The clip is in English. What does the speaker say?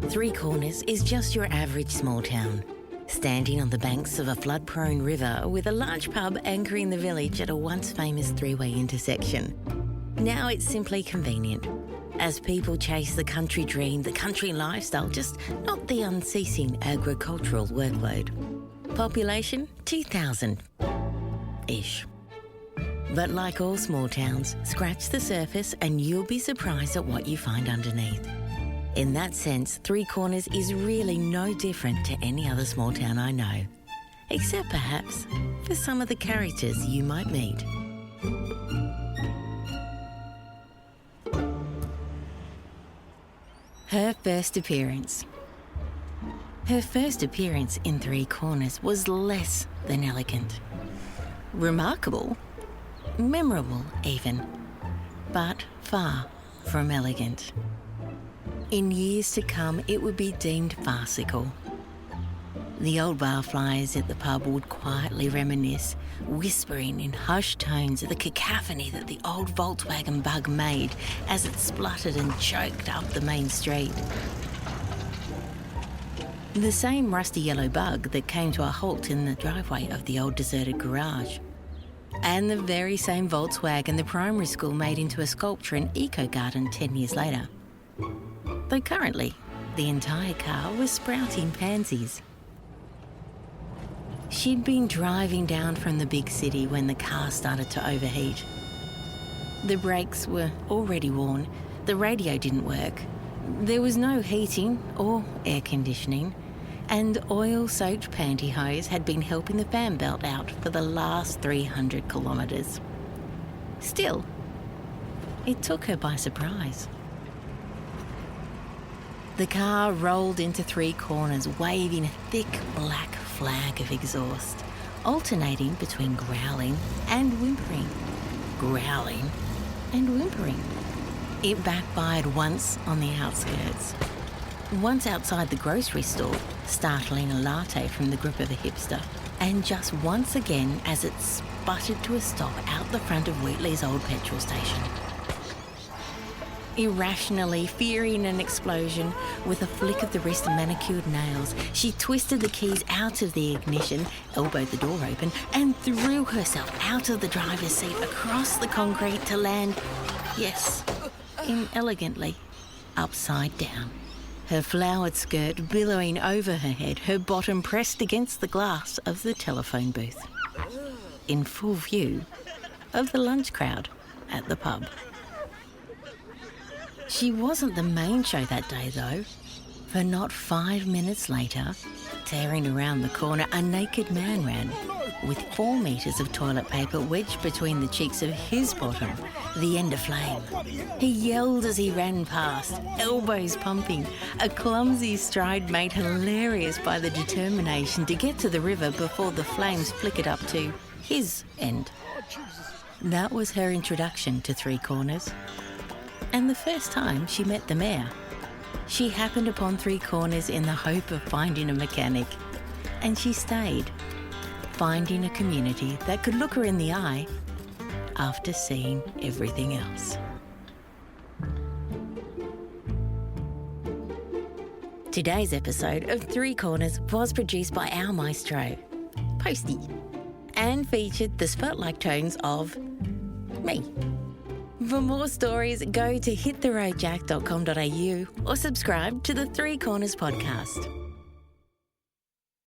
Three Corners is just your average small town, standing on the banks of a flood-prone river with a large pub anchoring the village at a once famous three-way intersection. Now it's simply convenient, as people chase the country dream, the country lifestyle, just not the unceasing agricultural workload. Population 2,000-ish. But like all small towns, scratch the surface and you'll be surprised at what you find underneath. In that sense, Three Corners is really no different to any other small town I know, except perhaps for some of the characters you might meet. Her first appearance. Her first appearance in Three Corners was less than elegant. Remarkable, memorable even, but far from elegant. In years to come, it would be deemed farcical. The old barflies at the pub would quietly reminisce, whispering in hushed tones of the cacophony that the old Volkswagen bug made as it spluttered and choked up the main street. The same rusty yellow bug that came to a halt in the driveway of the old deserted garage. And the very same Volkswagen the primary school made into a sculpture in Eco Garden 10 years later. Though currently, the entire car was sprouting pansies. She'd been driving down from the big city when the car started to overheat. The brakes were already worn, the radio didn't work, there was no heating or air conditioning, and oil-soaked pantyhose had been helping the fan belt out for the last 300 kilometres. Still, it took her by surprise. The car rolled into Three Corners, waving a thick black flag of exhaust, alternating between growling and whimpering. Growling and whimpering. It backfired once on the outskirts. Once outside the grocery store, startling a latte from the grip of a hipster. And just once again as it sputtered to a stop out the front of Wheatley's old petrol station. Irrationally fearing an explosion, with a flick of the wrist and manicured nails, she twisted the keys out of the ignition, elbowed the door open, and threw herself out of the driver's seat across the concrete to land, yes, inelegantly, upside down. Her flowered skirt billowing over her head, her bottom pressed against the glass of the telephone booth, in full view of the lunch crowd at the pub. She wasn't the main show that day, though, for not 5 minutes later, tearing around the corner, a naked man ran, with 4 metres of toilet paper wedged between the cheeks of his bottom, the end aflame. He yelled as he ran past, elbows pumping, a clumsy stride made hilarious by the determination to get to the river before the flames flickered up to his end. That was her introduction to Three Corners. And the first time she met the mayor. She happened upon Three Corners in the hope of finding a mechanic. And she stayed, finding a community that could look her in the eye after seeing everything else. Today's episode of Three Corners was produced by our maestro, Postie, and featured the spotlight tones of me. For more stories, go to hittheroadjack.com.au or subscribe to the Three Corners podcast.